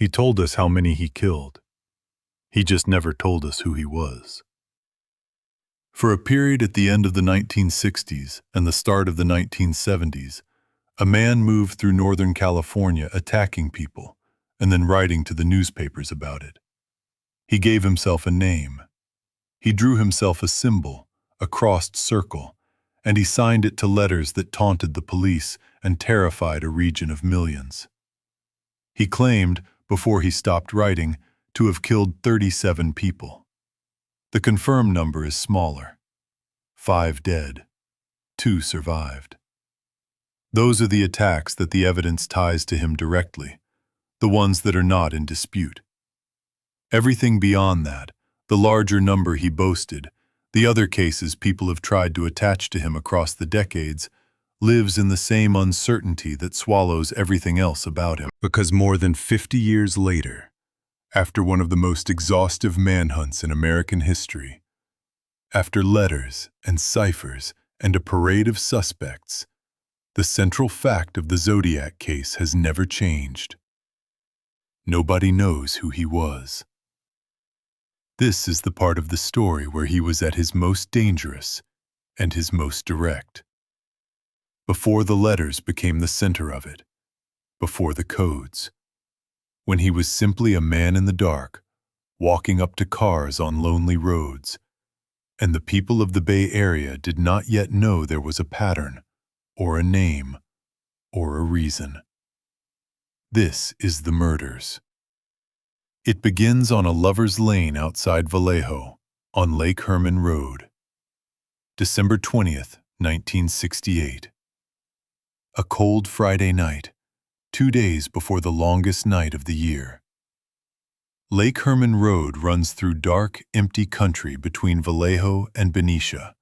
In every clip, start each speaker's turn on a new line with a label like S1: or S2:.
S1: He told us how many he killed. He just never told us who he was. For a period at the end of the 1960s and the start of the 1970s, a man moved through Northern California attacking people and then writing to the newspapers about it. He gave himself a name. He drew himself a symbol, a crossed circle, and he signed it to letters that taunted the police and terrified a region of millions. He claimed, before he stopped writing, to have killed 37 people. The confirmed number is smaller. 5 dead. 2 survived. Those are the attacks that the evidence ties to him directly, the ones that are not in dispute. Everything beyond that, the larger number he boasted, the other cases people have tried to attach to him across the decades, lives in the same uncertainty that swallows everything else about him. Because more than 50 years later, after one of the most exhaustive manhunts in American history, after letters and ciphers and a parade of suspects, the central fact of the Zodiac case has never changed. Nobody knows who he was. This is the part of the story where he was at his most dangerous and his most direct. Before the letters became the center of it, before the codes, when he was simply a man in the dark, walking up to cars on lonely roads, and the people of the Bay Area did not yet know there was a pattern, or a name, or a reason. This is the murders. It begins on a lover's lane outside Vallejo, on Lake Herman Road. December 20th, 1968. A cold Friday night, 2 days before the longest night of the year. Lake Herman Road runs through dark, empty country between Vallejo and Benicia,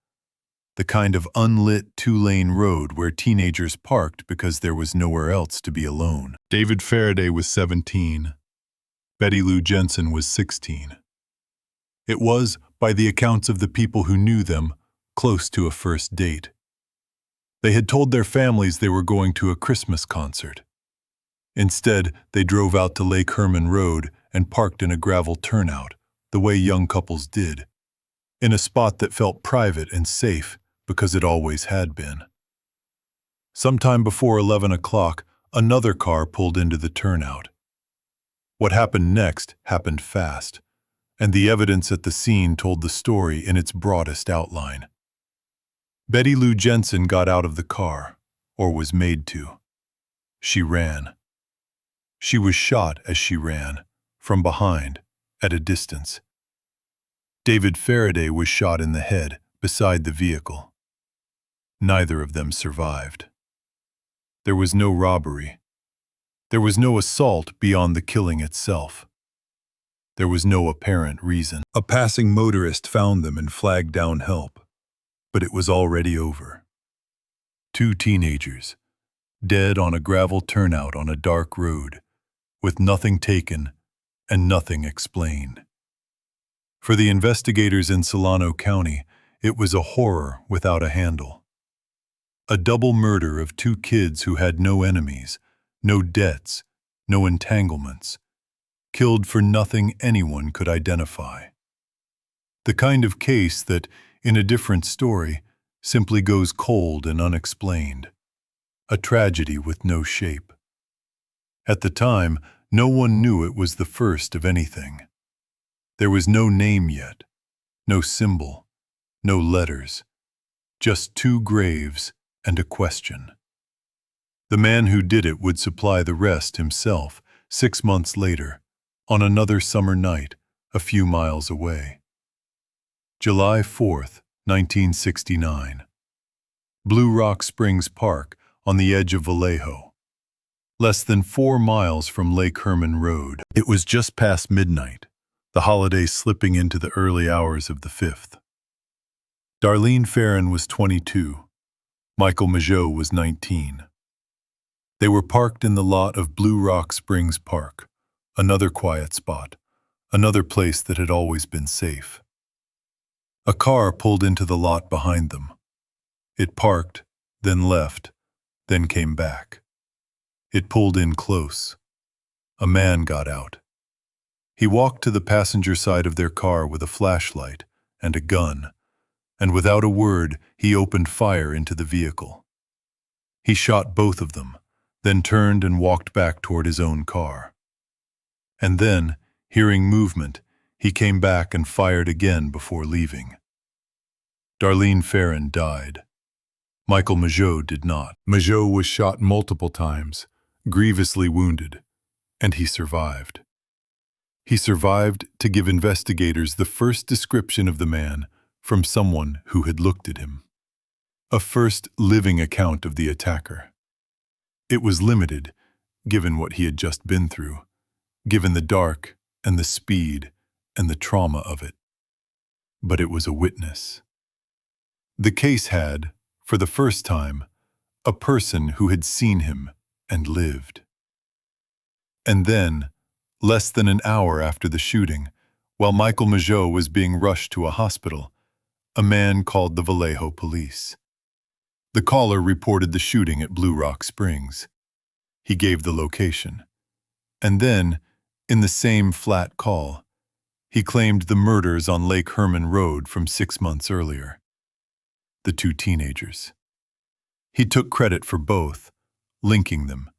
S1: the kind of unlit 2-lane road where teenagers parked because there was nowhere else to be alone. David Faraday was 17. Betty Lou Jensen was 16. It was, by the accounts of the people who knew them, close to a first date. They had told their families they were going to a Christmas concert. Instead, they drove out to Lake Herman Road and parked in a gravel turnout, the way young couples did, in a spot that felt private and safe because it always had been. Sometime before 11 o'clock, another car pulled into the turnout. What happened next happened fast, and the evidence at the scene told the story in its broadest outline. Betty Lou Jensen got out of the car, or was made to. She ran. She was shot as she ran, from behind, at a distance. David Faraday was shot in the head, beside the vehicle. Neither of them survived. There was no robbery. There was no assault beyond the killing itself. There was no apparent reason. A passing motorist found them and flagged down help, but it was already over. 2 teenagers, dead on a gravel turnout on a dark road, with nothing taken and nothing explained. For the investigators in Solano County, it was a horror without a handle. A double murder of 2 kids who had no enemies, no debts, no entanglements, killed for nothing anyone could identify. The kind of case that, in a different story, simply goes cold and unexplained. A tragedy with no shape. At the time, no one knew it was the first of anything. There was no name yet, no symbol, no letters, just 2 graves and a question. The man who did it would supply the rest himself 6 months later, on another summer night, a few miles away. July 4th, 1969. Blue Rock Springs Park on the edge of Vallejo. Less than 4 miles from Lake Herman Road. It was just past midnight, the holiday slipping into the early hours of the 5th. Darlene Farron was 22. Michael Majot was 19. They were parked in the lot of Blue Rock Springs Park, another quiet spot, another place that had always been safe. A car pulled into the lot behind them. It parked, then left, then came back. It pulled in close. a man got out. He walked to the passenger side of their car with a flashlight and a gun, and without a word, he opened fire into the vehicle. He shot both of them, then turned and walked back toward his own car. And then, hearing movement, he came back and fired again before leaving. Darlene Ferrin died. Michael Mageau did not. Mageau was shot multiple times, grievously wounded, and he survived. He survived to give investigators the first description of the man from someone who had looked at him. A first living account of the attacker. It was limited, given what he had just been through, given the dark and the speed and the trauma of it. But it was a witness. The case had, for the first time, a person who had seen him and lived. And then, less than an hour after the shooting, while Michael Mageau was being rushed to a hospital, a man called the Vallejo police. The caller reported the shooting at Blue Rock Springs. He gave the location. And then, in the same flat call, he claimed the murders on Lake Herman Road from 6 months earlier. The two teenagers. He took credit for both, linking them,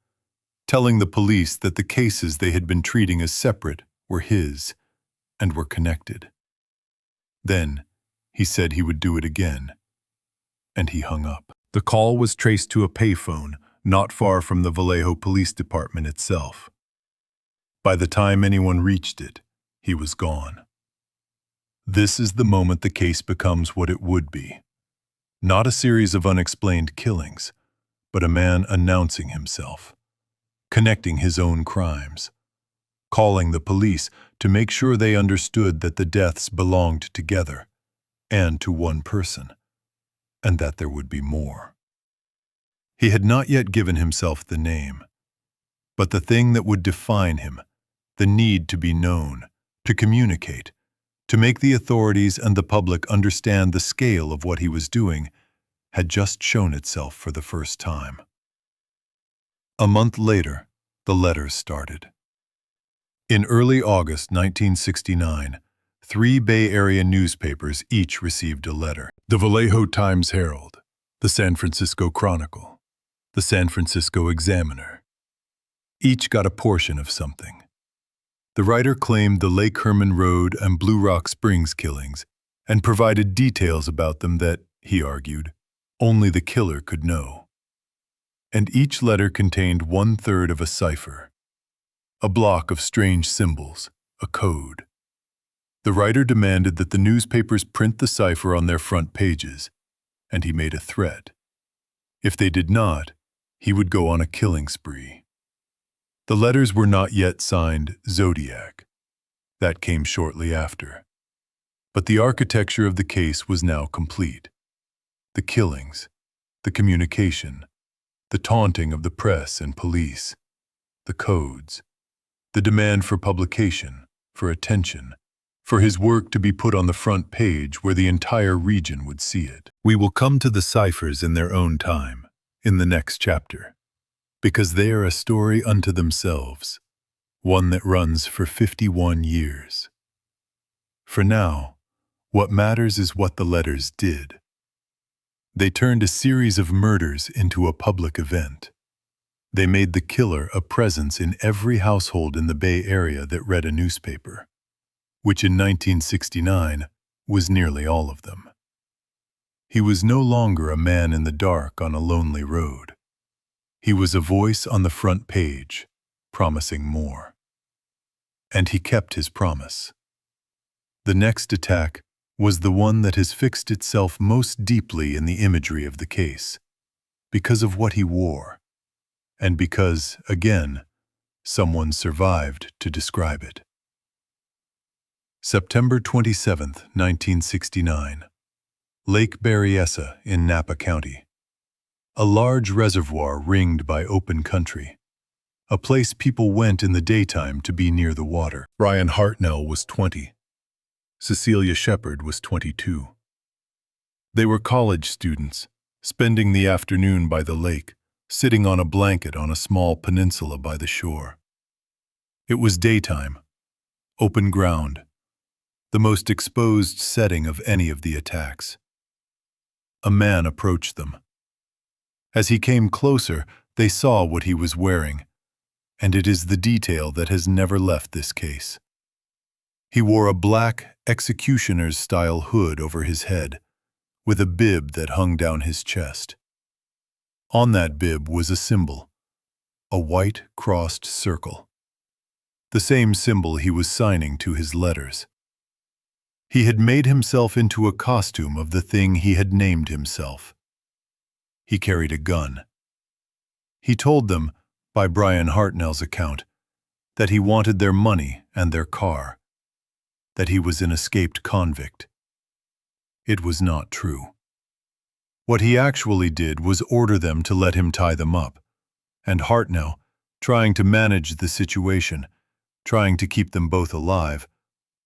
S1: telling the police that the cases they had been treating as separate were his and were connected. Then, he said he would do it again, and he hung up. The call was traced to a payphone not far from the Vallejo Police Department itself. By the time anyone reached it, he was gone. This is the moment the case becomes what it would be. Not a series of unexplained killings, but a man announcing himself, connecting his own crimes, calling the police to make sure they understood that the deaths belonged together and to one person, and that there would be more. He had not yet given himself the name, but the thing that would define him, the need to be known, to communicate, to make the authorities and the public understand the scale of what he was doing, had just shown itself for the first time. A month later, the letters started. In early August 1969, 3 Bay Area newspapers each received a letter. The Vallejo Times-Herald, the San Francisco Chronicle, the San Francisco Examiner. Each got a portion of something. The writer claimed the Lake Herman Road and Blue Rock Springs killings and provided details about them that, he argued, only the killer could know. And each letter contained 1/3 of a cipher, a block of strange symbols, a code. The writer demanded that the newspapers print the cipher on their front pages, and he made a threat. If they did not, he would go on a killing spree. The letters were not yet signed Zodiac. That came shortly after. But the architecture of the case was now complete. The killings, the communication, the taunting of the press and police, the codes, the demand for publication, for attention, for his work to be put on the front page where the entire region would see it. We will come to the ciphers in their own time, in the next chapter, because they are a story unto themselves, one that runs for 51 years. For now, what matters is what the letters did. They turned a series of murders into a public event. They made the killer a presence in every household in the Bay Area that read a newspaper, which in 1969 was nearly all of them. He was no longer a man in the dark on a lonely road. He was a voice on the front page, promising more. And he kept his promise. The next attack was the one that has fixed itself most deeply in the imagery of the case, because of what he wore, and because, again, someone survived to describe it. September 27, 1969. Lake Berryessa in Napa County. A large reservoir ringed by open country. A place people went in the daytime to be near the water. Brian Hartnell was 20. Cecilia Shepard was 22. They were college students, spending the afternoon by the lake, sitting on a blanket on a small peninsula by the shore. It was daytime, open ground, the most exposed setting of any of the attacks. A man approached them. As he came closer, they saw what he was wearing, and it is the detail that has never left this case. He wore a black, executioner's-style hood over his head, with a bib that hung down his chest. On that bib was a symbol, a white crossed circle, the same symbol he was signing to his letters. He had made himself into a costume of the thing he had named himself. He carried a gun. He told them, by Brian Hartnell's account, that he wanted their money and their car, that he was an escaped convict. It was not true. What he actually did was order them to let him tie them up, and Hartnell, trying to manage the situation, trying to keep them both alive,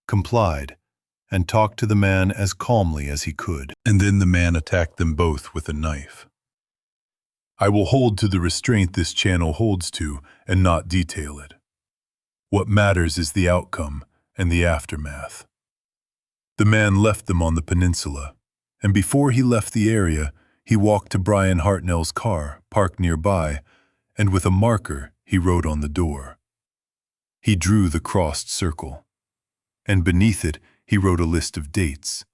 S1: complied and talked to the man as calmly as he could. And then the man attacked them both with a knife. I will hold to the restraint this channel holds to and not detail it. What matters is the outcome and the aftermath. The man left them on the peninsula, and before he left the area, he walked to Brian Hartnell's car, parked nearby, and with a marker he wrote on the door. He drew the crossed circle, and beneath it he wrote a list of dates,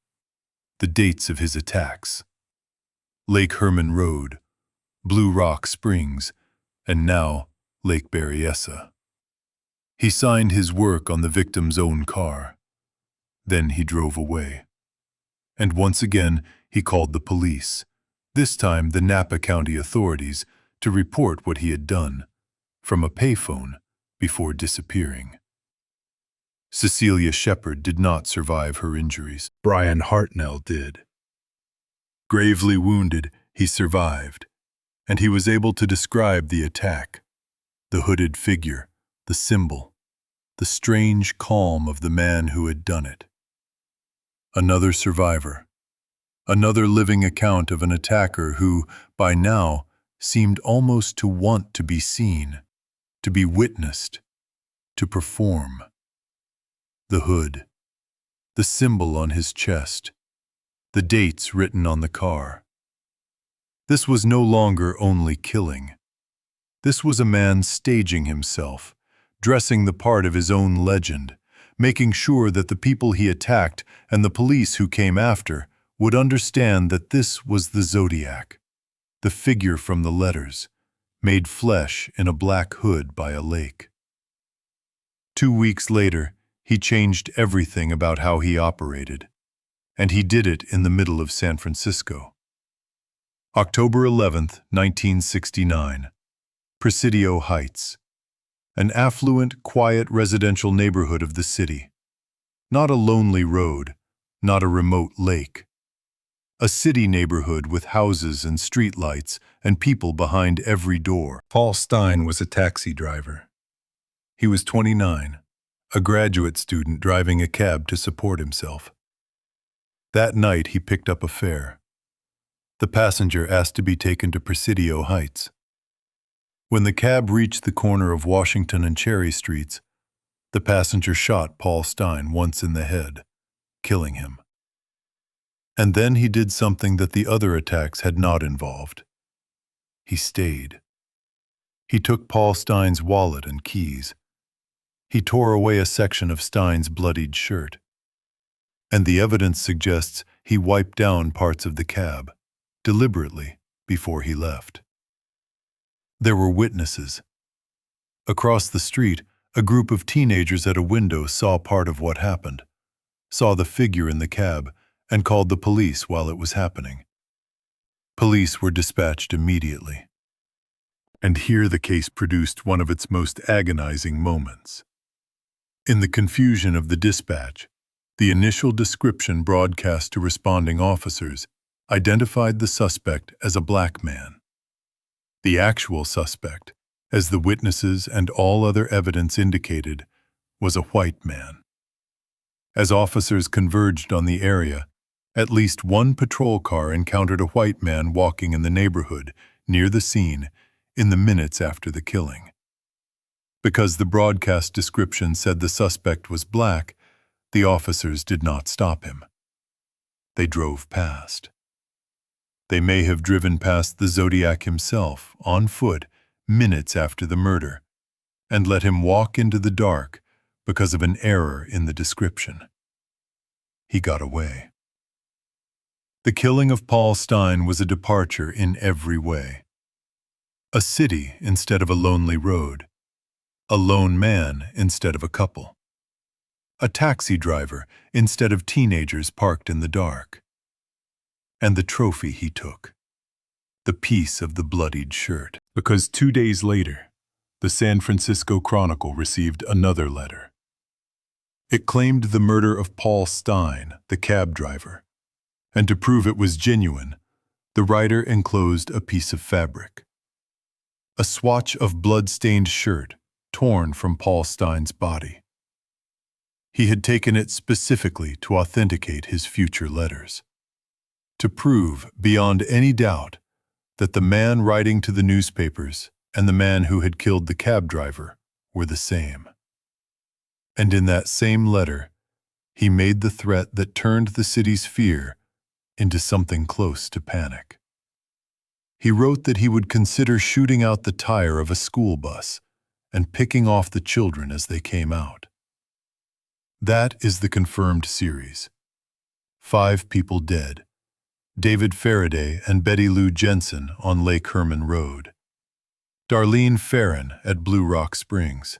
S1: the dates of his attacks. Lake Herman Road, Blue Rock Springs, and now Lake Berryessa. He signed his work on the victim's own car. Then he drove away. And once again he called the police, this time the Napa County authorities, to report what he had done, from a payphone, before disappearing. Cecilia Shepard did not survive her injuries. Brian Hartnell did. Gravely wounded, he survived, and he was able to describe the attack, the hooded figure, the symbol, the strange calm of the man who had done it. Another survivor, another living account of an attacker who, by now, seemed almost to want to be seen, to be witnessed, to perform. The hood, the symbol on his chest, the dates written on the car. This was no longer only killing. This was a man staging himself, dressing the part of his own legend, making sure that the people he attacked and the police who came after would understand that this was the Zodiac, the figure from the letters, made flesh in a black hood by a lake. 2 weeks later, he changed everything about how he operated, and he did it in the middle of San Francisco. October 11th, 1969, Presidio Heights, an affluent, quiet residential neighborhood of the city. Not a lonely road, not a remote lake. A city neighborhood with houses and streetlights and people behind every door. Paul Stine was a taxi driver. He was 29, a graduate student driving a cab to support himself. That night he picked up a fare. The passenger asked to be taken to Presidio Heights. When the cab reached the corner of Washington and Cherry Streets, the passenger shot Paul Stine once in the head, killing him. And then he did something that the other attacks had not involved. He stayed. He took Paul Stine's wallet and keys. He tore away a section of Stine's bloodied shirt. And the evidence suggests he wiped down parts of the cab, deliberately, before he left. There were witnesses. Across the street, a group of teenagers at a window saw part of what happened, saw the figure in the cab, and called the police while it was happening. Police were dispatched immediately. And here the case produced one of its most agonizing moments. In the confusion of the dispatch, the initial description broadcast to responding officers identified the suspect as a black man. The actual suspect, as the witnesses and all other evidence indicated, was a white man. As officers converged on the area, at least one patrol car encountered a white man walking in the neighborhood near the scene in the minutes after the killing. Because the broadcast description said the suspect was black, the officers did not stop him. They drove past. They may have driven past the Zodiac himself, on foot, minutes after the murder, and let him walk into the dark because of an error in the description. He got away. The killing of Paul Stine was a departure in every way. A city instead of a lonely road. A lone man instead of a couple. A taxi driver instead of teenagers parked in the dark. And the trophy he took. The piece of the bloodied shirt. Because 2 days later, the San Francisco Chronicle received another letter. It claimed the murder of Paul Stine, the cab driver, and to prove it was genuine, the writer enclosed a piece of fabric. A swatch of blood-stained shirt torn from Paul Stine's body. He had taken it specifically to authenticate his future letters, to prove beyond any doubt that the man writing to the newspapers and the man who had killed the cab driver were the same. And in that same letter, he made the threat that turned the city's fear into something close to panic. He wrote that he would consider shooting out the tire of a school bus and picking off the children as they came out. That is the confirmed series. 5 people dead. David Faraday and Betty Lou Jensen on Lake Herman Road. Darlene Farron at Blue Rock Springs.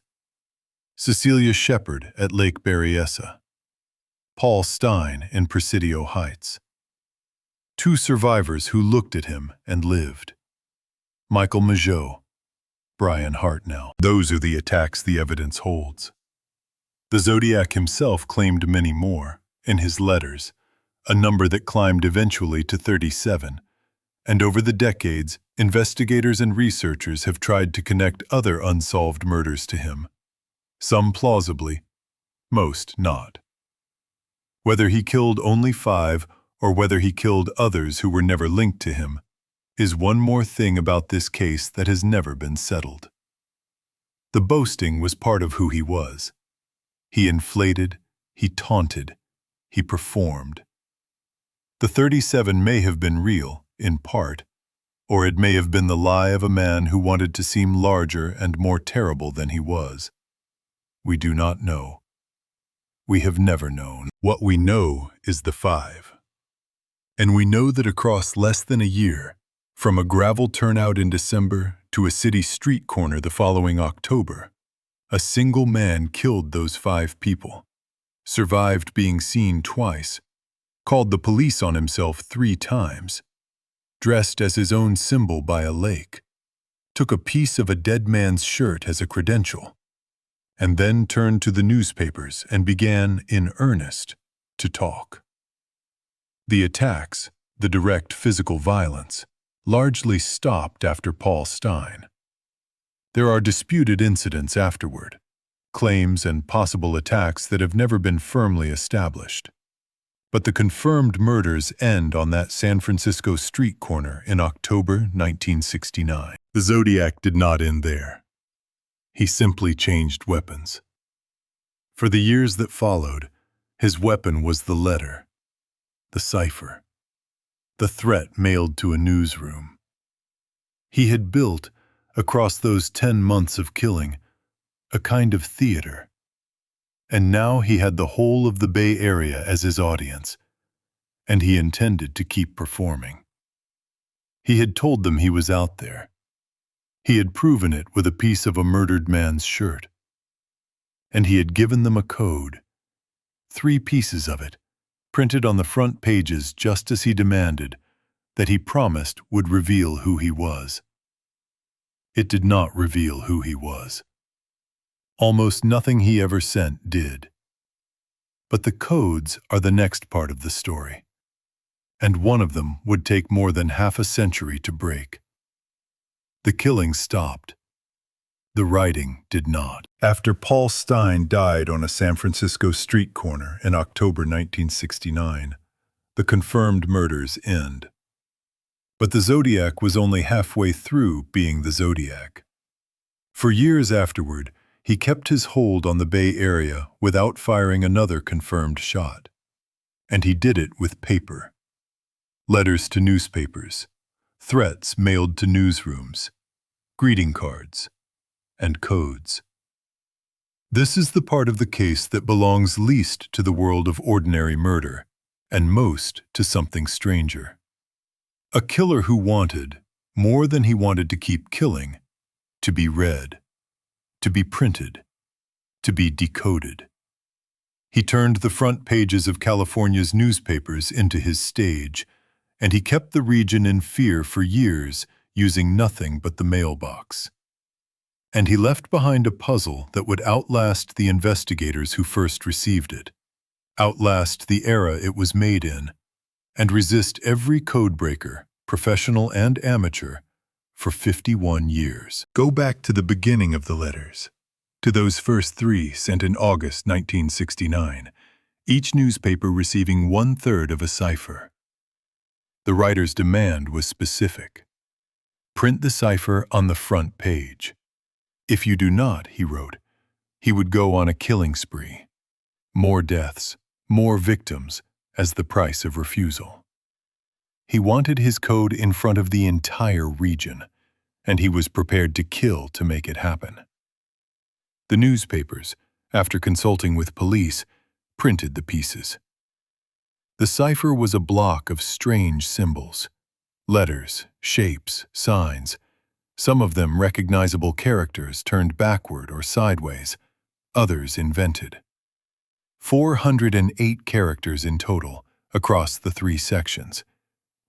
S1: Cecilia Shepard at Lake Berryessa. Paul Stine in Presidio Heights. 2 survivors who looked at him and lived. Michael Mageau, Brian Hartnell. Those are the attacks the evidence holds. The Zodiac himself claimed many more, in his letters, a number that climbed eventually to 37, and over the decades, investigators and researchers have tried to connect other unsolved murders to him. Some plausibly, most not. Whether he killed only 5 or whether he killed others who were never linked to him, is one more thing about this case that has never been settled. The boasting was part of who he was. He inflated, he taunted, he performed. The 37 may have been real, in part, or it may have been the lie of a man who wanted to seem larger and more terrible than he was. We do not know. We have never known. What we know is the 5. And we know that across less than a year, from a gravel turnout in December to a city street corner the following October, a single man killed those 5 people, survived being seen twice, called the police on himself 3 times, dressed as his own symbol by a lake, took a piece of a dead man's shirt as a credential, and then turned to the newspapers and began, in earnest, to talk. The attacks, the direct physical violence, largely stopped after Paul Stine. There are disputed incidents afterward, claims and possible attacks that have never been firmly established. But the confirmed murders end on that San Francisco street corner in October 1969. The Zodiac did not end there. He simply changed weapons. For the years that followed, his weapon was the letter, the cipher, the threat mailed to a newsroom. He had built, across those 10 months of killing, a kind of theater. And now he had the whole of the Bay Area as his audience, and he intended to keep performing. He had told them he was out there. He had proven it with a piece of a murdered man's shirt. And he had given them a code, 3 pieces of it, printed on the front pages just as he demanded, that he promised would reveal who he was. It did not reveal who he was. Almost nothing he ever sent did. But the codes are the next part of the story, and one of them would take more than half a century to break. The killing stopped. The writing did not. After Paul Stine died on a San Francisco street corner in October 1969, the confirmed murders end. But the Zodiac was only halfway through being the Zodiac. For years afterward, he kept his hold on the Bay Area without firing another confirmed shot. And he did it with paper. Letters to newspapers, threats mailed to newsrooms, greeting cards, and codes. This is the part of the case that belongs least to the world of ordinary murder, and most to something stranger. A killer who wanted, more than he wanted to keep killing, to be read, to be printed, to be decoded. He turned the front pages of California's newspapers into his stage, and he kept the region in fear for years, using nothing but the mailbox. And he left behind a puzzle that would outlast the investigators who first received it, outlast the era it was made in, and resist every codebreaker, professional and amateur, for 51 years. Go back to the beginning of the letters, to those first 3 sent in August 1969, each newspaper receiving 1/3 of a cipher. The writer's demand was specific. Print the cipher on the front page. If you do not, he wrote, he would go on a killing spree. More deaths, more victims, as the price of refusal. He wanted his code in front of the entire region, and he was prepared to kill to make it happen. The newspapers, after consulting with police, printed the pieces. The cipher was a block of strange symbols, letters, shapes, signs, some of them recognizable characters turned backward or sideways, others invented. 408 characters in total across the 3 sections,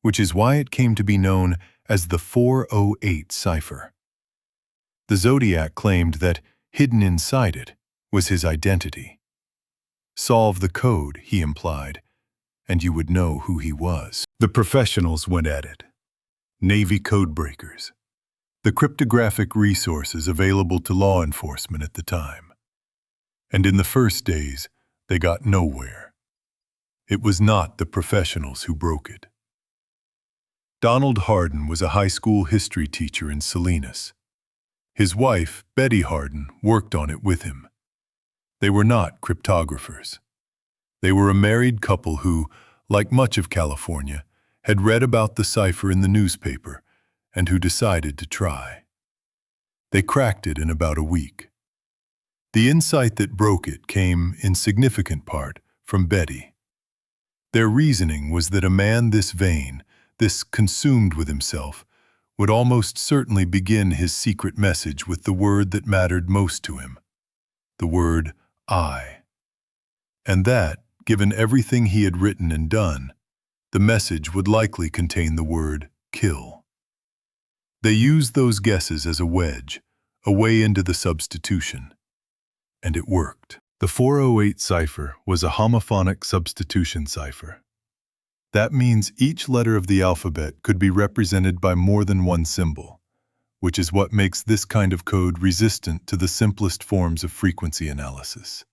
S1: which is why it came to be known as the 408 cipher. The Zodiac claimed that, hidden inside it, was his identity. Solve the code, he implied, and you would know who he was. The professionals went at it. Navy codebreakers. The cryptographic resources available to law enforcement at the time. And in the first days, they got nowhere. It was not the professionals who broke it. Donald Hardin was a high school history teacher in Salinas. His wife, Betty Hardin, worked on it with him. They were not cryptographers. They were a married couple who, like much of California, had read about the cipher in the newspaper and who decided to try. They cracked it in about a week. The insight that broke it came, in significant part, from Betty. Their reasoning was that a man this vain, this consumed with himself, would almost certainly begin his secret message with the word that mattered most to him, the word I. And that, given everything he had written and done, the message would likely contain the word kill. They used those guesses as a wedge, a way into the substitution. And it worked. The 408 cipher was a homophonic substitution cipher. That means each letter of the alphabet could be represented by more than one symbol, which is what makes this kind of code resistant to the simplest forms of frequency analysis.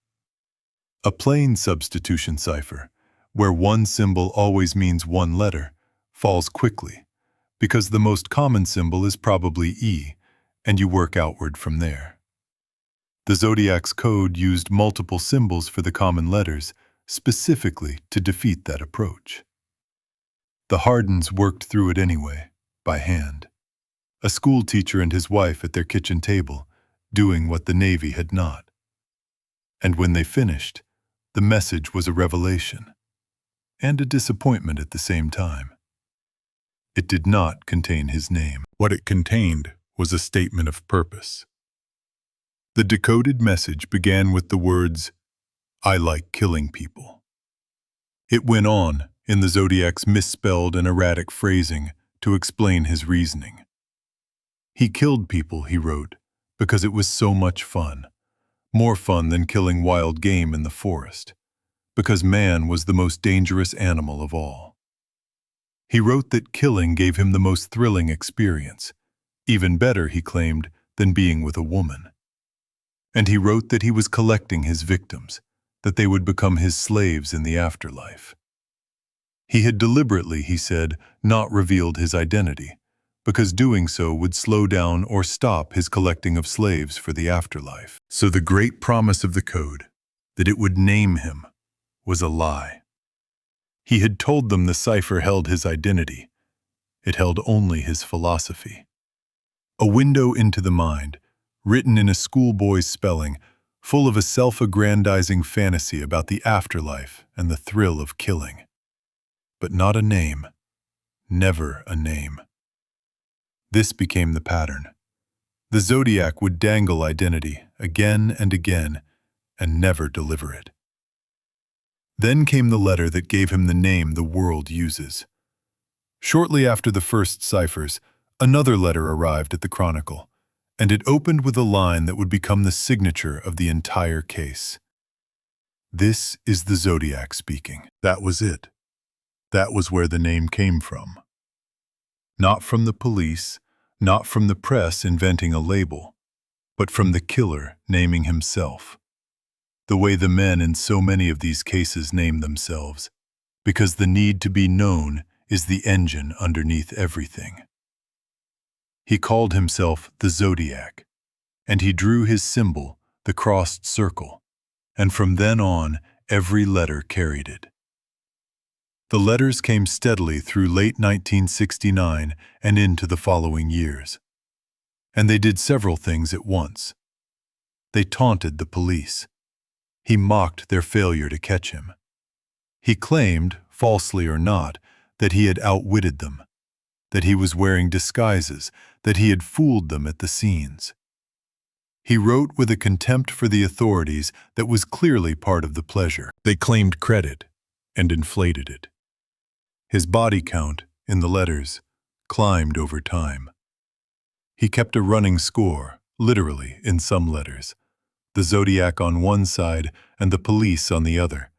S1: A plain substitution cipher, where one symbol always means one letter, falls quickly, because the most common symbol is probably E, and you work outward from there. The Zodiac's code used multiple symbols for the common letters, specifically to defeat that approach. The Hardins worked through it anyway, by hand. A school teacher and his wife at their kitchen table, doing what the Navy had not. And when they finished, the message was a revelation, and a disappointment at the same time. It did not contain his name. What it contained was a statement of purpose. The decoded message began with the words, "I like killing people." It went on, in the Zodiac's misspelled and erratic phrasing, to explain his reasoning. He killed people, he wrote, because it was so much fun. More fun than killing wild game in the forest, because man was the most dangerous animal of all. He wrote that killing gave him the most thrilling experience, even better, he claimed, than being with a woman. And he wrote that he was collecting his victims, that they would become his slaves in the afterlife. He had deliberately, he said, not revealed his identity, because doing so would slow down or stop his collecting of slaves for the afterlife. So the great promise of the code, that it would name him, was a lie. He had told them the cipher held his identity. It held only his philosophy. A window into the mind, written in a schoolboy's spelling, full of a self-aggrandizing fantasy about the afterlife and the thrill of killing. But not a name. Never a name. This became the pattern. The Zodiac would dangle identity again and again and never deliver it. Then came the letter that gave him the name the world uses. Shortly after the first ciphers, another letter arrived at the Chronicle, and it opened with a line that would become the signature of the entire case. "This is the Zodiac speaking." That was it. That was where the name came from. Not from the police, not from the press inventing a label, but from the killer naming himself. The way the men in so many of these cases name themselves, because the need to be known is the engine underneath everything. He called himself the Zodiac, and he drew his symbol, the crossed circle, and from then on, every letter carried it. The letters came steadily through late 1969 and into the following years. And they did several things at once. They taunted the police. He mocked their failure to catch him. He claimed, falsely or not, that he had outwitted them, that he was wearing disguises, that he had fooled them at the scenes. He wrote with a contempt for the authorities that was clearly part of the pleasure. They claimed credit and inflated it. His body count, in the letters, climbed over time. He kept a running score, literally, in some letters, the Zodiac on one side and the police on the other,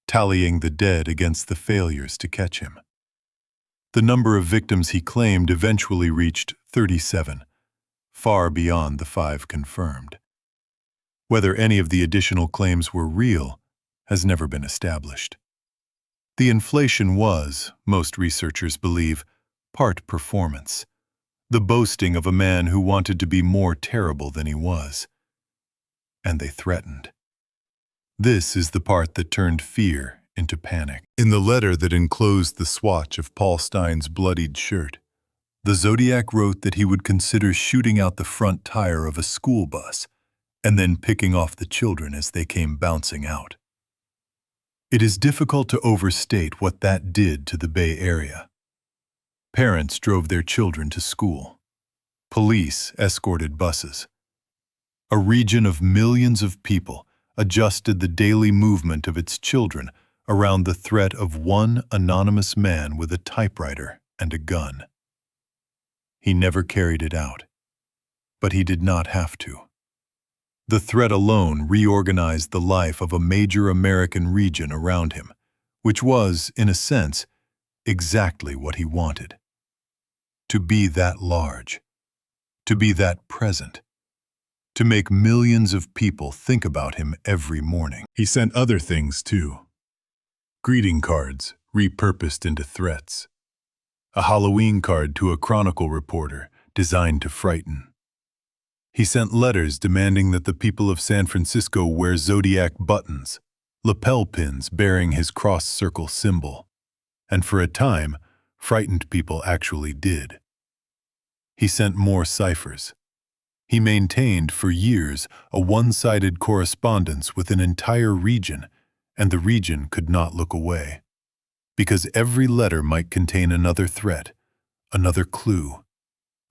S1: tallying the dead against the failures to catch him. The number of victims he claimed eventually reached 37, far beyond the 5 confirmed. Whether any of the additional claims were real has never been established. The inflation was, most researchers believe, part performance, the boasting of a man who wanted to be more terrible than he was. And they threatened. This is the part that turned fear into panic. In the letter that enclosed the swatch of Paul Stein's bloodied shirt, the Zodiac wrote that he would consider shooting out the front tire of a school bus and then picking off the children as they came bouncing out. It is difficult to overstate what that did to the Bay Area. Parents drove their children to school. Police escorted buses. A region of millions of people adjusted the daily movement of its children around the threat of one anonymous man with a typewriter and a gun. He never carried it out, but he did not have to. The threat alone reorganized the life of a major American region around him, which was, in a sense, exactly what he wanted. To be that large, to be that present, to make millions of people think about him every morning. He sent other things too. Greeting cards repurposed into threats. A Halloween card to a Chronicle reporter designed to frighten. He sent letters demanding that the people of San Francisco wear Zodiac buttons, lapel pins bearing his cross-circle symbol. And for a time, frightened people actually did. He sent more ciphers. He maintained for years a one-sided correspondence with an entire region, and the region could not look away. Because every letter might contain another threat, another clue,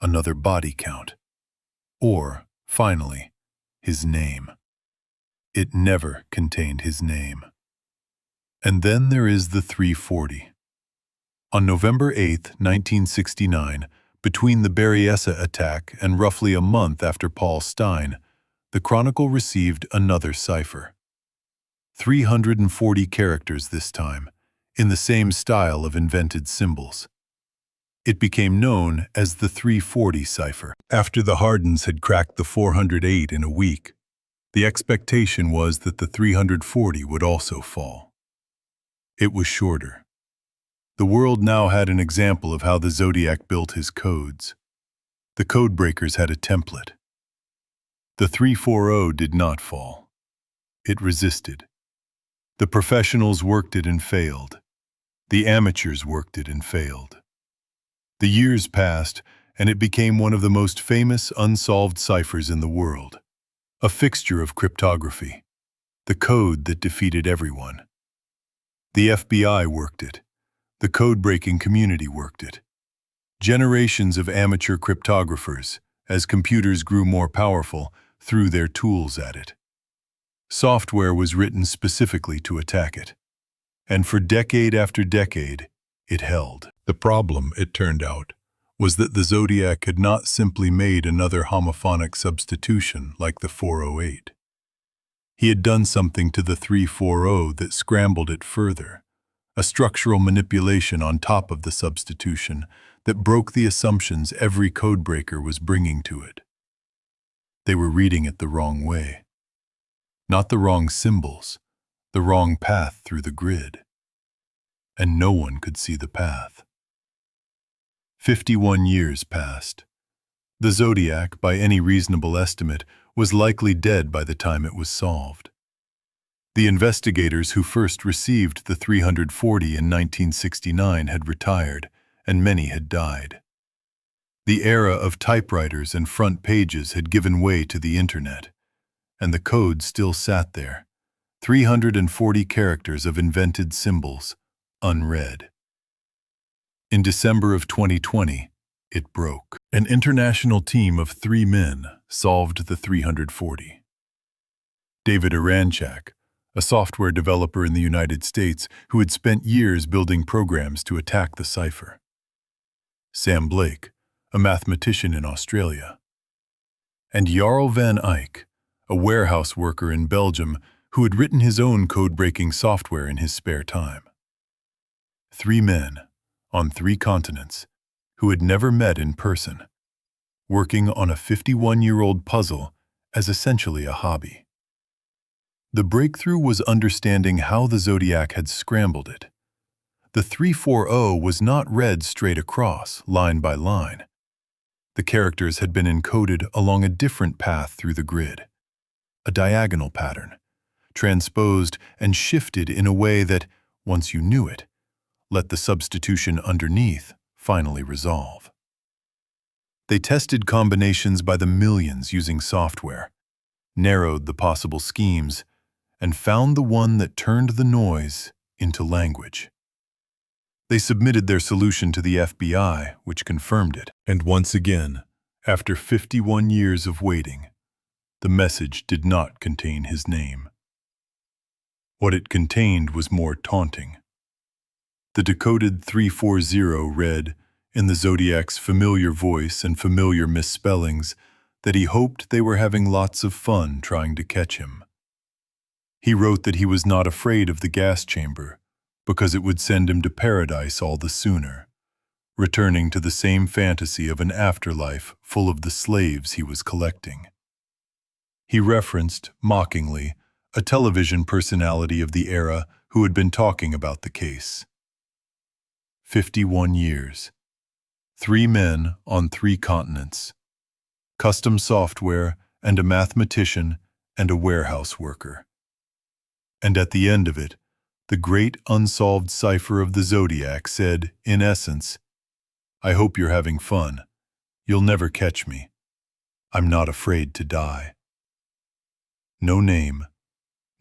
S1: another body count. Or, finally, his name. It never contained his name. And then there is the 340. On November 8, 1969, between the Berryessa attack and roughly a month after Paul Stein, the Chronicle received another cipher. 340 characters this time, in the same style of invented symbols. It became known as the 340 cipher. After the Hardens had cracked the 408 in a week, the expectation was that the 340 would also fall. It was shorter. The world now had an example of how the Zodiac built his codes. The code breakers had a template. The 340 did not fall. It resisted. The professionals worked it and failed. The amateurs worked it and failed. The years passed, and it became one of the most famous unsolved ciphers in the world. A fixture of cryptography. The code that defeated everyone. The FBI worked it. The code-breaking community worked it. Generations of amateur cryptographers, as computers grew more powerful, threw their tools at it. Software was written specifically to attack it. And for decade after decade, it held. The problem, it turned out, was that the Zodiac had not simply made another homophonic substitution like the 408. He had done something to the 340 that scrambled it further, a structural manipulation on top of the substitution that broke the assumptions every codebreaker was bringing to it. They were reading it the wrong way. Not the wrong symbols, the wrong path through the grid. And no one could see the path. 51 years passed. The Zodiac, by any reasonable estimate, was likely dead by the time it was solved. The investigators who first received the 340 in 1969 had retired, and many had died. The era of typewriters and front pages had given way to the internet, and the code still sat there, 340 characters of invented symbols, unread. In December of 2020, it broke. An international team of 3 men solved the 340. David Aranchak, a software developer in the United States who had spent years building programs to attack the cipher. Sam Blake, a mathematician in Australia. And Jarl van Eyck, a warehouse worker in Belgium who had written his own code-breaking software in his spare time. 3 men, on 3 continents, who had never met in person, working on a 51-year-old puzzle as essentially a hobby. The breakthrough was understanding how the Zodiac had scrambled it. The 340 was not read straight across, line by line. The characters had been encoded along a different path through the grid, a diagonal pattern, transposed and shifted in a way that, once you knew it, let the substitution underneath finally resolve. They tested combinations by the millions using software, narrowed the possible schemes, and found the one that turned the noise into language. They submitted their solution to the FBI, which confirmed it. And once again, after 51 years of waiting, the message did not contain his name. What it contained was more taunting. The decoded 340 read, in the Zodiac's familiar voice and familiar misspellings, that he hoped they were having lots of fun trying to catch him. He wrote that he was not afraid of the gas chamber, because it would send him to paradise all the sooner, returning to the same fantasy of an afterlife full of the slaves he was collecting. He referenced, mockingly, a television personality of the era who had been talking about the case. 51 years. 3 men on 3 continents. Custom software and a mathematician and a warehouse worker. And at the end of it, the great unsolved cipher of the Zodiac said, in essence, "I hope you're having fun. You'll never catch me. I'm not afraid to die." No name,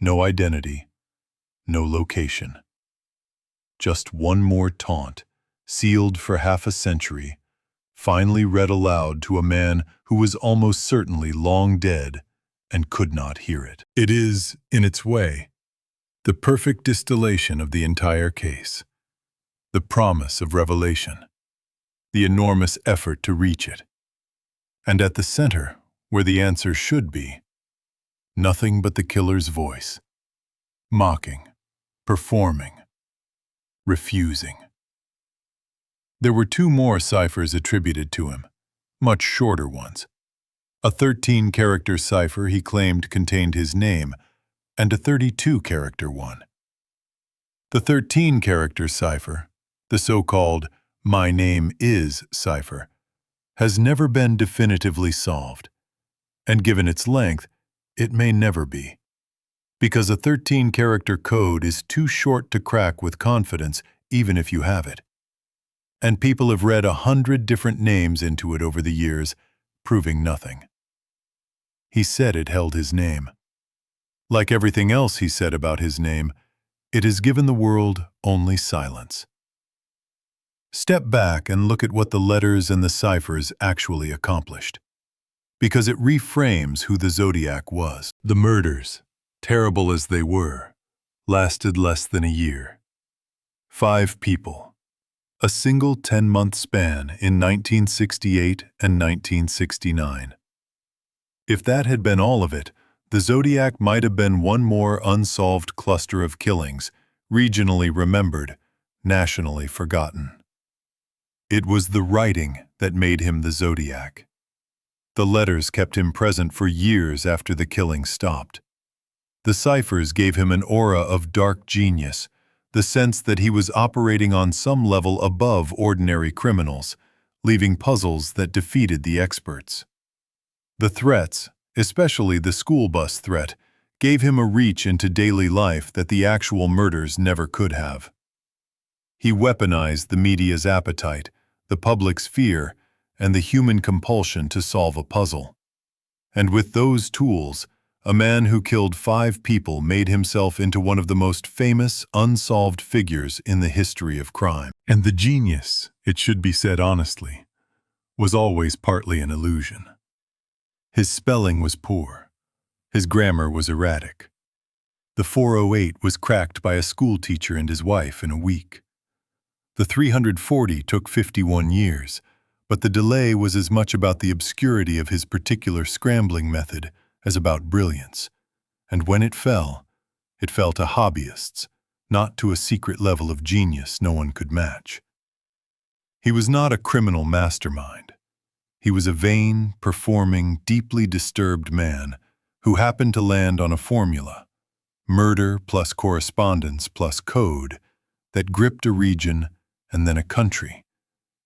S1: no identity, no location. Just one more taunt, sealed for half a century, finally read aloud to a man who was almost certainly long dead and could not hear it. It is, in its way, the perfect distillation of the entire case, the promise of revelation, the enormous effort to reach it, and at the center, where the answer should be, nothing but the killer's voice, mocking, performing, refusing. There were 2 more ciphers attributed to him, much shorter ones. A 13-character cipher he claimed contained his name, and a 32-character one. The 13-character cipher, The so-called "My Name Is" cipher has never been definitively solved, and given its length, it may never be, because a 13-character code is too short to crack with confidence even if you have it. And people have read 100 different names into it over the years, proving nothing. He said it held his name. Like everything else he said about his name, it has given the world only silence. Step back and look at what the letters and the ciphers actually accomplished, because it reframes who the Zodiac was. The murders, terrible as they were, lasted less than a year. 5 people. A single 10-month span in 1968 and 1969. If that had been all of it, the Zodiac might have been one more unsolved cluster of killings, regionally remembered, nationally forgotten. It was the writing that made him the Zodiac. The letters kept him present for years after the killing stopped. The ciphers gave him an aura of dark genius, the sense that he was operating on some level above ordinary criminals, leaving puzzles that defeated the experts. The threats, especially the school bus threat, gave him a reach into daily life that the actual murders never could have. He weaponized the media's appetite, the public's fear, and the human compulsion to solve a puzzle. And with those tools, a man who killed 5 people made himself into one of the most famous, unsolved figures in the history of crime. And the genius, it should be said honestly, was always partly an illusion. His spelling was poor. His grammar was erratic. The 408 was cracked by a schoolteacher and his wife in a week. The 340 took 51 years, but the delay was as much about the obscurity of his particular scrambling method as about brilliance. And when it fell to hobbyists, not to a secret level of genius no one could match. He was not a criminal mastermind. He was a vain, performing, deeply disturbed man who happened to land on a formula, murder plus correspondence plus code, that gripped a region and then a country,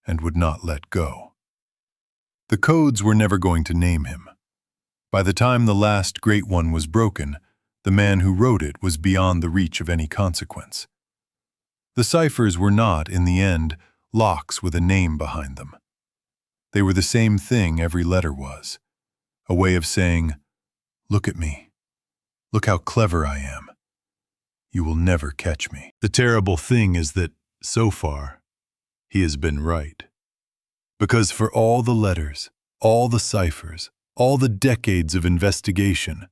S1: and would not let go. The codes were never going to name him. By the time the last great one was broken, the man who wrote it was beyond the reach of any consequence. The ciphers were not, in the end, locks with a name behind them. They were the same thing every letter was, a way of saying, "Look at me. Look how clever I am. You will never catch me." The terrible thing is that, so far, he has been right. Because for all the letters, all the ciphers, all the decades of investigation,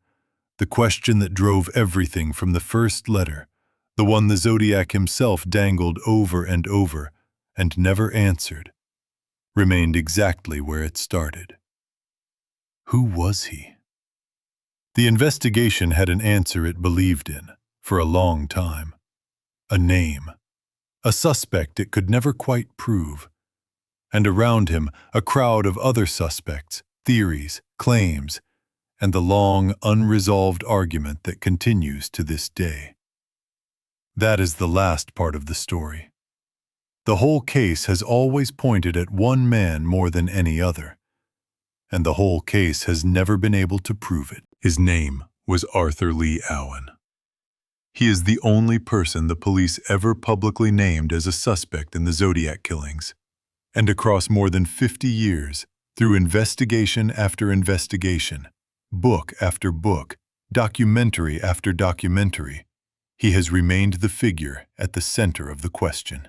S1: the question that drove everything from the first letter, the one the Zodiac himself dangled over and over and never answered, remained exactly where it started. Who was he? The investigation had an answer it believed in, for a long time. A name. A suspect it could never quite prove. And around him, a crowd of other suspects, theories, claims, and the long, unresolved argument that continues to this day. That is the last part of the story. The whole case has always pointed at one man more than any other, and the whole case has never been able to prove it. His name was Arthur Lee Allen. He is the only person the police ever publicly named as a suspect in the Zodiac killings, and across more than 50 years, through investigation after investigation, book after book, documentary after documentary, he has remained the figure at the center of the question.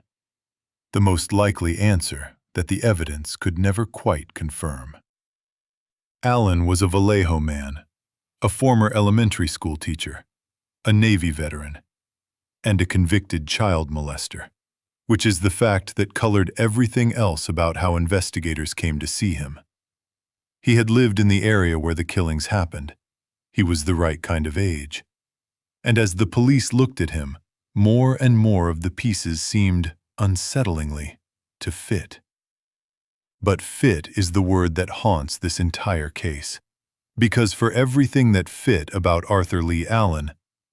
S1: The most likely answer that the evidence could never quite confirm. Allen was a Vallejo man, a former elementary school teacher, a Navy veteran, and a convicted child molester, which is the fact that colored everything else about how investigators came to see him. He had lived in the area where the killings happened. He was the right kind of age. And as the police looked at him, more and more of the pieces seemed, unsettlingly, to fit. But fit is the word that haunts this entire case, because for everything that fit about Arthur Lee Allen,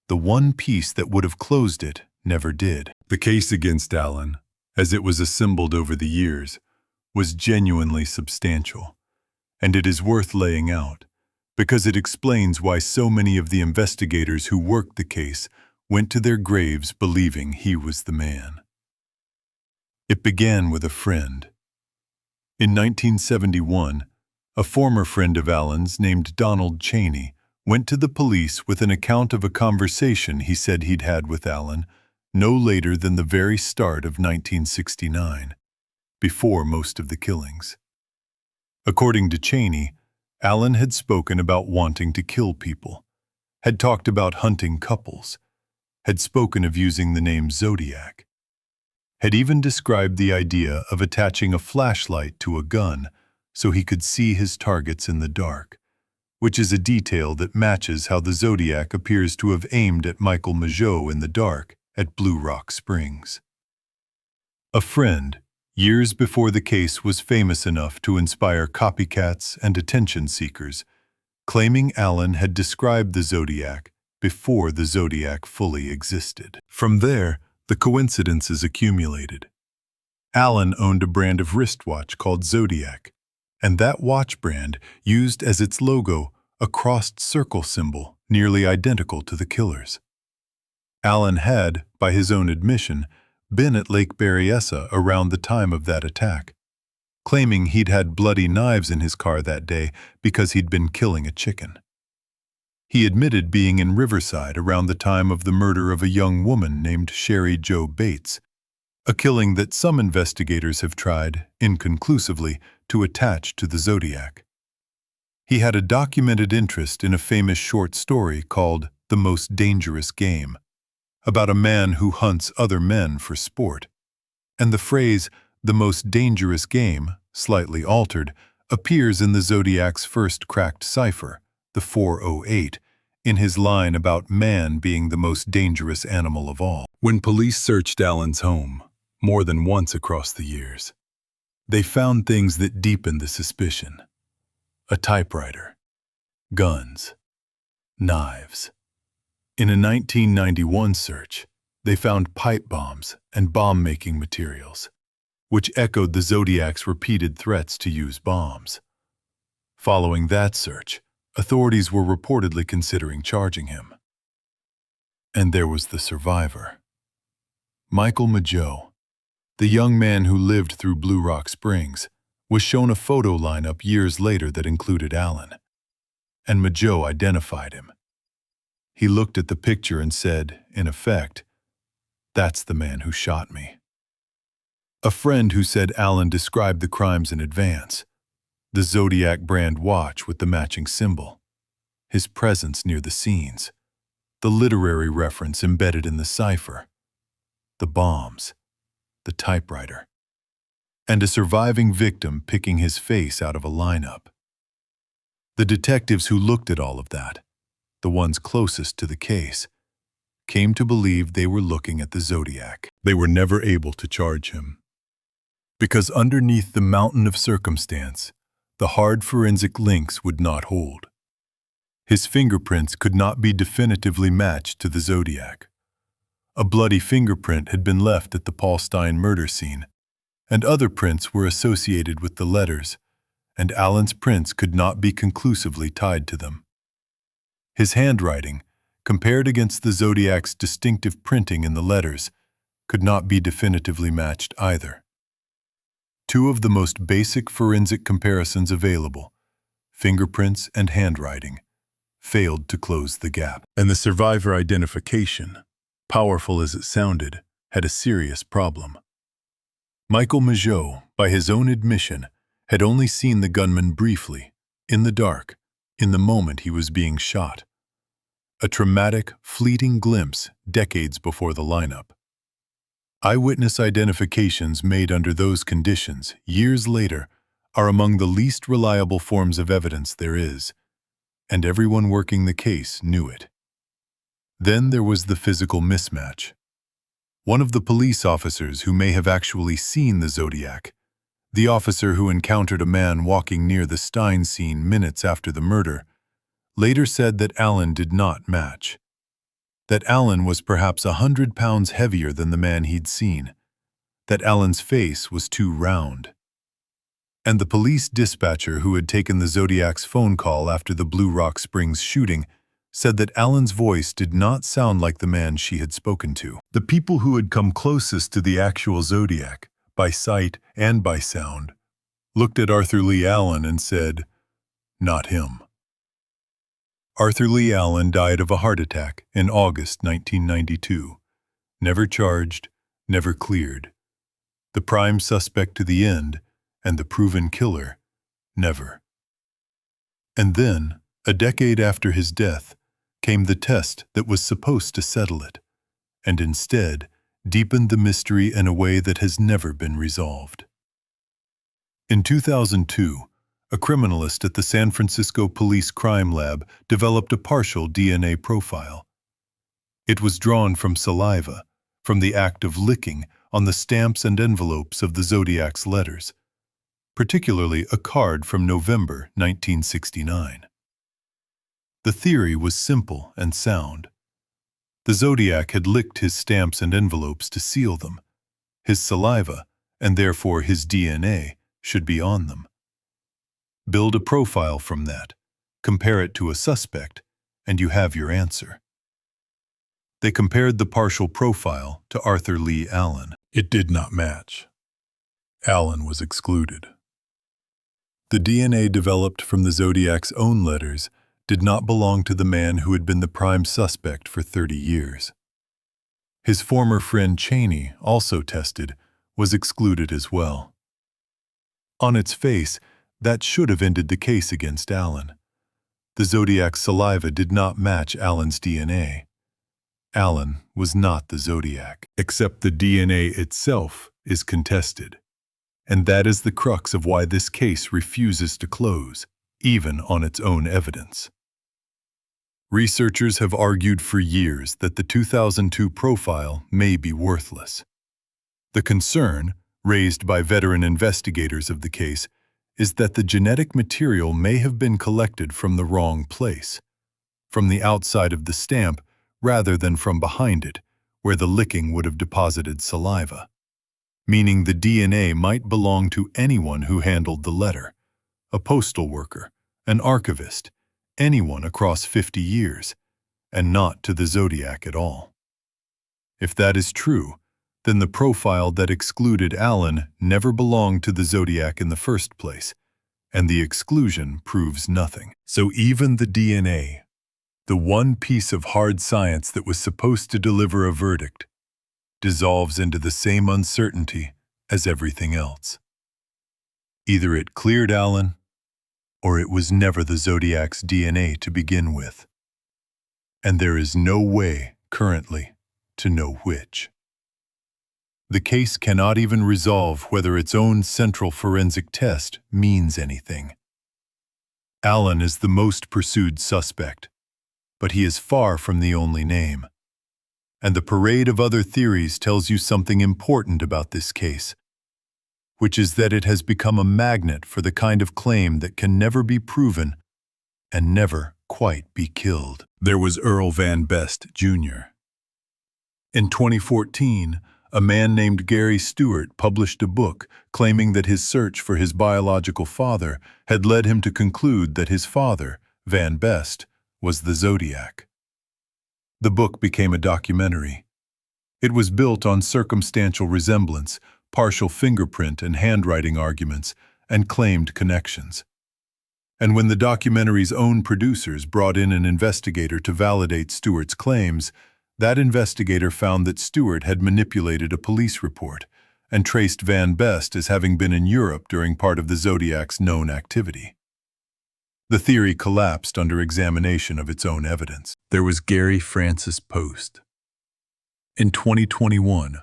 S1: the one piece that would have closed it never did. The case against Allen, as it was assembled over the years, was genuinely substantial, and it is worth laying out, because it explains why so many of the investigators who worked the case went to their graves believing he was the man. It began with a friend. In 1971, a former friend of Alan's named Donald Cheney went to the police with an account of a conversation he said he'd had with Alan no later than the very start of 1969, before most of the killings. According to Cheney, Alan had spoken about wanting to kill people, had talked about hunting couples, had spoken of using the name Zodiac, had even described the idea of attaching a flashlight to a gun so he could see his targets in the dark, which is a detail that matches how the Zodiac appears to have aimed at Michael Mageau in the dark at Blue Rock Springs. A friend, years before the case was famous enough to inspire copycats and attention seekers, claiming Alan had described the Zodiac before the Zodiac fully existed. From there, the coincidences accumulated. Alan owned a brand of wristwatch called Zodiac, and that watch brand used as its logo a crossed circle symbol nearly identical to the killer's. Alan had, by his own admission, been at Lake Berryessa around the time of that attack, claiming he'd had bloody knives in his car that day because he'd been killing a chicken. He admitted being in Riverside around the time of the murder of a young woman named Sherry Jo Bates, a killing that some investigators have tried, inconclusively, to attach to the Zodiac. He had a documented interest in a famous short story called The Most Dangerous Game, about a man who hunts other men for sport, and the phrase, the most dangerous game, slightly altered, appears in the Zodiac's first cracked cipher, the 408, in his line about man being the most dangerous animal of all. When police searched Alan's home, more than once across the years, they found things that deepened the suspicion. A typewriter, guns, knives. In a 1991 search, they found pipe bombs and bomb-making materials, which echoed the Zodiac's repeated threats to use bombs. Following that search, authorities were reportedly considering charging him. And there was the survivor. Michael Mageau, the young man who lived through Blue Rock Springs, was shown a photo lineup years later that included Alan. And Mageau identified him. He looked at the picture and said, in effect, "That's the man who shot me." A friend who said Alan described the crimes in advance. The Zodiac brand watch with the matching symbol, his presence near the scenes, the literary reference embedded in the cipher, the bombs, the typewriter, and a surviving victim picking his face out of a lineup. The detectives who looked at all of that, the ones closest to the case, came to believe they were looking at the Zodiac. They were never able to charge him, because underneath the mountain of circumstance, the hard forensic links would not hold. His fingerprints could not be definitively matched to the Zodiac. A bloody fingerprint had been left at the Paul Stine murder scene, and other prints were associated with the letters, and Alan's prints could not be conclusively tied to them. His handwriting, compared against the Zodiac's distinctive printing in the letters, could not be definitively matched either. Two of the most basic forensic comparisons available, fingerprints and handwriting, failed to close the gap. And the survivor identification, powerful as it sounded, had a serious problem. Michael Mageau, by his own admission, had only seen the gunman briefly, in the dark, in the moment he was being shot. A traumatic, fleeting glimpse decades before the lineup. Eyewitness identifications made under those conditions, years later, are among the least reliable forms of evidence there is, and everyone working the case knew it. Then there was the physical mismatch. One of the police officers who may have actually seen the Zodiac, the officer who encountered a man walking near the Stine scene minutes after the murder, later said that Alan did not match. That Alan was perhaps 100 pounds heavier than the man he'd seen, that Alan's face was too round. And the police dispatcher who had taken the Zodiac's phone call after the Blue Rock Springs shooting said that Alan's voice did not sound like the man she had spoken to. The people who had come closest to the actual Zodiac, by sight and by sound, looked at Arthur Lee Allen and said, "Not him." Arthur Lee Allen died of a heart attack in August 1992. Never charged, never cleared. The prime suspect to the end, and the proven killer, never. And then, a decade after his death, came the test that was supposed to settle it, and instead deepened the mystery in a way that has never been resolved. In 2002, a criminalist at the San Francisco Police Crime Lab developed a partial DNA profile. It was drawn from saliva, from the act of licking on the stamps and envelopes of the Zodiac's letters, particularly a card from November 1969. The theory was simple and sound. The Zodiac had licked his stamps and envelopes to seal them. His saliva, and therefore his DNA, should be on them. Build a profile from that, compare it to a suspect, and you have your answer. They compared the partial profile to Arthur Lee Allen. It did not match. Allen was excluded. The DNA developed from the Zodiac's own letters did not belong to the man who had been the prime suspect for 30 years. His former friend Cheney, also tested, was excluded as well. On its face, that should have ended the case against Allen. The Zodiac's saliva did not match Allen's DNA. Allen was not the Zodiac, except the DNA itself is contested. And that is the crux of why this case refuses to close, even on its own evidence. Researchers have argued for years that the 2002 profile may be worthless. The concern, raised by veteran investigators of the case, is that the genetic material may have been collected from the wrong place, from the outside of the stamp rather than from behind it, where the licking would have deposited saliva, meaning the DNA might belong to anyone who handled the letter, a postal worker, an archivist, anyone across 50 years, and not to the Zodiac at all. If that is true, then the profile that excluded Allen never belonged to the Zodiac in the first place, and the exclusion proves nothing. So even the DNA, the one piece of hard science that was supposed to deliver a verdict, dissolves into the same uncertainty as everything else. Either it cleared Allen, or it was never the Zodiac's DNA to begin with. And there is no way, currently, to know which. The case cannot even resolve whether its own central forensic test means anything. Allen is the most pursued suspect, but he is far from the only name. And the parade of other theories tells you something important about this case, which is that it has become a magnet for the kind of claim that can never be proven and never quite be killed. There was Earl Van Best, Jr. In 2014, a man named Gary Stewart published a book claiming that his search for his biological father had led him to conclude that his father, Van Best, was the Zodiac. The book became a documentary. It was built on circumstantial resemblance, partial fingerprint and handwriting arguments, and claimed connections. And when the documentary's own producers brought in an investigator to validate Stewart's claims, that investigator found that Stewart had manipulated a police report and traced Van Best as having been in Europe during part of the Zodiac's known activity. The theory collapsed under examination of its own evidence. There was Gary Francis Post. In 2021,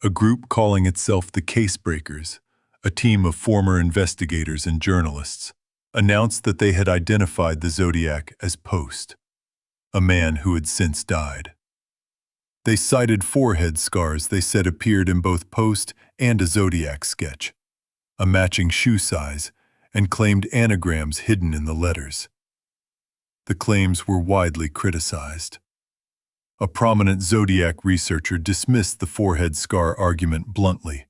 S1: a group calling itself the Case Breakers, a team of former investigators and journalists, announced that they had identified the Zodiac as Post, a man who had since died. They cited forehead scars they said appeared in both Post and a Zodiac sketch, a matching shoe size, and claimed anagrams hidden in the letters. The claims were widely criticized. A prominent Zodiac researcher dismissed the forehead scar argument bluntly,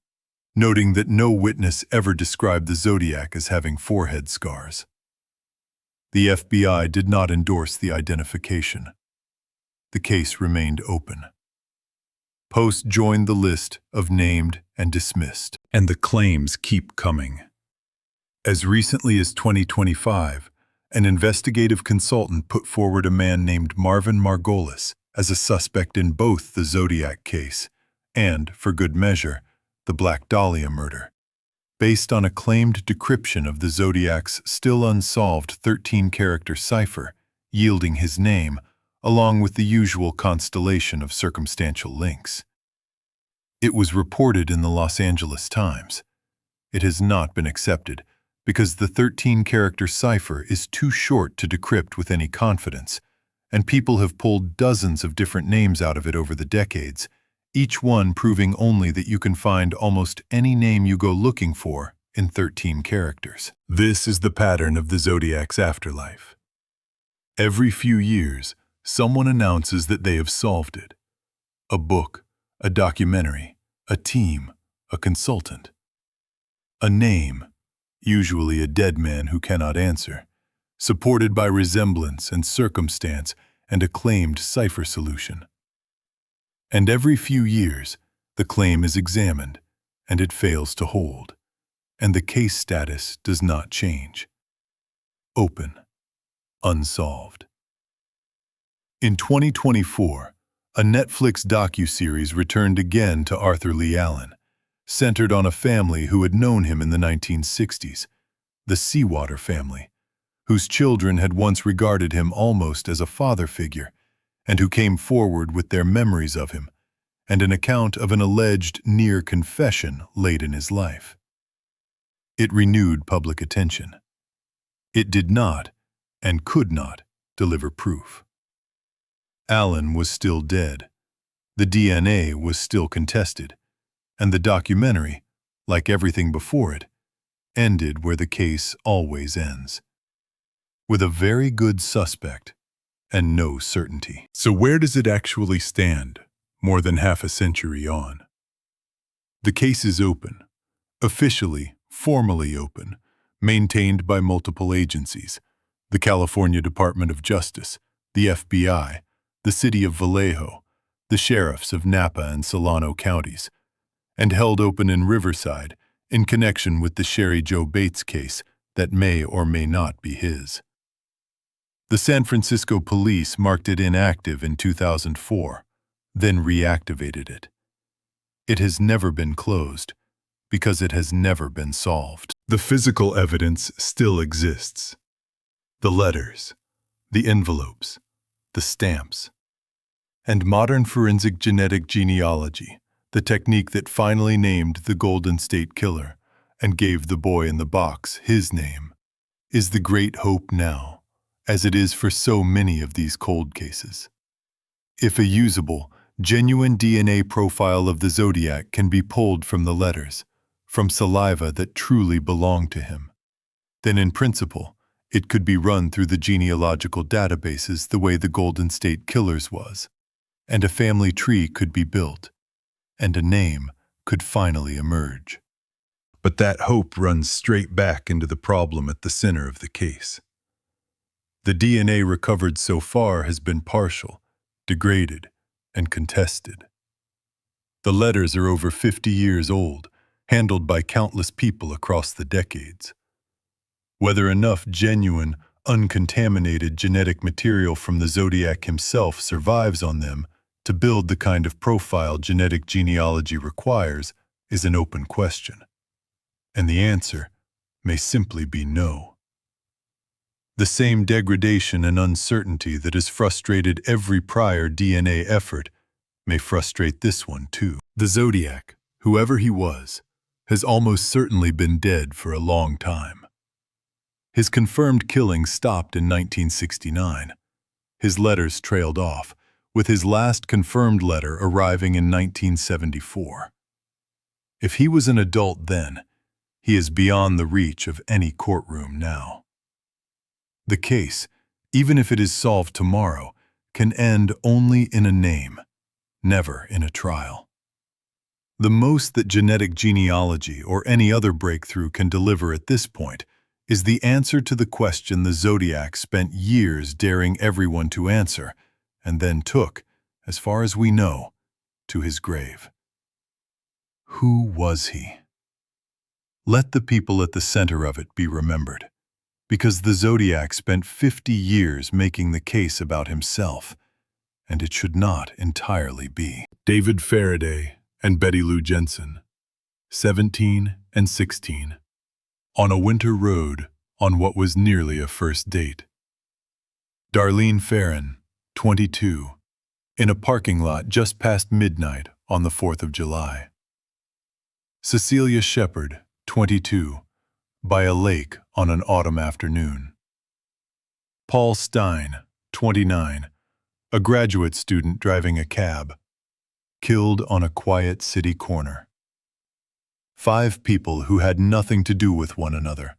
S1: noting that no witness ever described the Zodiac as having forehead scars. The FBI did not endorse the identification. The case remained open. Post joined the list of named and dismissed, and the claims keep coming. As recently as 2025, an investigative consultant put forward a man named Marvin Margolis as a suspect in both the Zodiac case and, for good measure, the Black Dahlia murder, based on a claimed decryption of the Zodiac's still unsolved 13-character cipher, yielding his name, along with the usual constellation of circumstantial links. It was reported in the Los Angeles Times. It has not been accepted because the 13-character cipher is too short to decrypt with any confidence, and people have pulled dozens of different names out of it over the decades, each one proving only that you can find almost any name you go looking for in 13 characters. This is the pattern of the Zodiac's afterlife. Every few years, someone announces that they have solved it. A book, a documentary, a team, a consultant. A name, usually a dead man who cannot answer, supported by resemblance and circumstance and a claimed cipher solution. And every few years, the claim is examined, and it fails to hold, and the case status does not change. Open, unsolved. In 2024, a Netflix docuseries returned again to Arthur Lee Allen, centered on a family who had known him in the 1960s, the Seawater family, whose children had once regarded him almost as a father figure, and who came forward with their memories of him, and an account of an alleged near confession late in his life. It renewed public attention. It did not, and could not, deliver proof. Allen was still dead. The DNA was still contested, and the documentary, like everything before it, ended where the case always ends, with a very good suspect and no certainty. So where does it actually stand, more than half a century on? The case is open, officially, formally open, maintained by multiple agencies: the California Department of Justice, the FBI, the City of Vallejo, the sheriffs of Napa and Solano counties, and held open in Riverside in connection with the Sherry Joe Bates case that may or may not be his. The San Francisco police marked it inactive in 2004, then reactivated it. It has never been closed because it has never been solved. The physical evidence still exists. The letters, the envelopes, the stamps. And modern forensic genetic genealogy, the technique that finally named the Golden State Killer and gave the boy in the box his name, is the great hope now, as it is for so many of these cold cases. If a usable, genuine DNA profile of the Zodiac can be pulled from the letters, from saliva that truly belonged to him, then in principle, it could be run through the genealogical databases the way the Golden State Killer's was, and a family tree could be built, and a name could finally emerge. But that hope runs straight back into the problem at the center of the case. The DNA recovered so far has been partial, degraded, and contested. The letters are over 50 years old, handled by countless people across the decades. Whether enough genuine, uncontaminated genetic material from the Zodiac himself survives on them to build the kind of profile genetic genealogy requires is an open question. And the answer may simply be no. The same degradation and uncertainty that has frustrated every prior DNA effort may frustrate this one too. The Zodiac, whoever he was, has almost certainly been dead for a long time. His confirmed killing stopped in 1969. His letters trailed off, with his last confirmed letter arriving in 1974. If he was an adult then, he is beyond the reach of any courtroom now. The case, even if it is solved tomorrow, can end only in a name, never in a trial. The most that genetic genealogy or any other breakthrough can deliver at this point is the answer to the question the Zodiac spent years daring everyone to answer, and then took, as far as we know, to his grave. Who was he? Let the people at the center of it be remembered, because the Zodiac spent 50 years making the case about himself, and it should not entirely be. David Faraday and Betty Lou Jensen, 17 and 16, on a winter road on what was nearly a first date. Darlene Farron, 22, in a parking lot just past midnight on the 4th of July. Cecilia Shepard, 22, by a lake on an autumn afternoon. Paul Stein, 29, a graduate student driving a cab, killed on a quiet city corner. 5 people who had nothing to do with one another,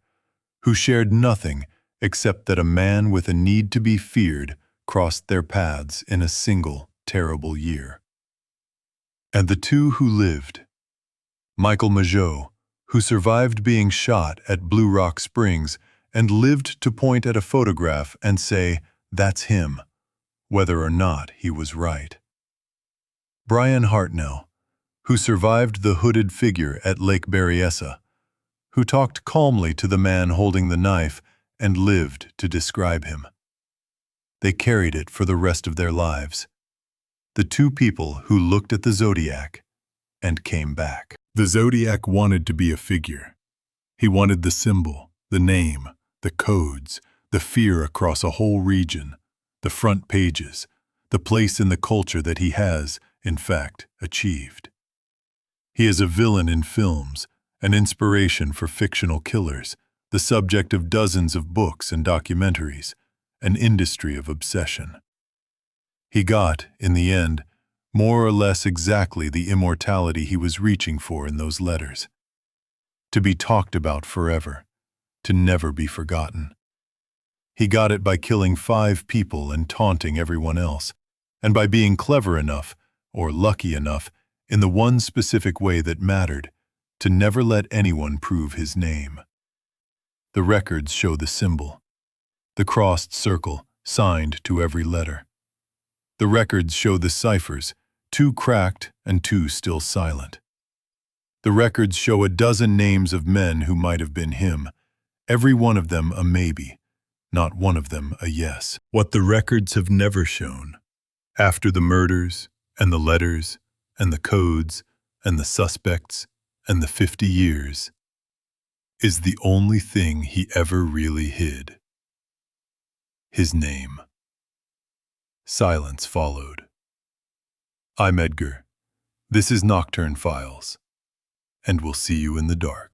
S1: who shared nothing except that a man with a need to be feared crossed their paths in a single terrible year. And the 2 who lived, Michael Mageau, who survived being shot at Blue Rock Springs and lived to point at a photograph and say, "That's him," whether or not he was right. Brian Hartnell, who survived the hooded figure at Lake Berryessa, who talked calmly to the man holding the knife and lived to describe him. They carried it for the rest of their lives. The 2 people who looked at the Zodiac and came back. The Zodiac wanted to be a figure. He wanted the symbol, the name, the codes, the fear across a whole region, the front pages, the place in the culture that he has, in fact, achieved. He is a villain in films, an inspiration for fictional killers, the subject of dozens of books and documentaries, an industry of obsession. He got, in the end, more or less exactly the immortality he was reaching for in those letters. To be talked about forever, to never be forgotten. He got it by killing 5 people and taunting everyone else, and by being clever enough, or lucky enough, in the one specific way that mattered, to never let anyone prove his name. The records show the symbol, the crossed circle signed to every letter. The records show the ciphers, 2 cracked and 2 still silent. The records show a dozen names of men who might have been him, every one of them a maybe, not one of them a yes. What the records have never shown, after the murders and the letters and the codes and the suspects and the 50 years, is the only thing he ever really hid. His name. Silence followed. I'm Edgar. This is Nocturne Files, and we'll see you in the dark.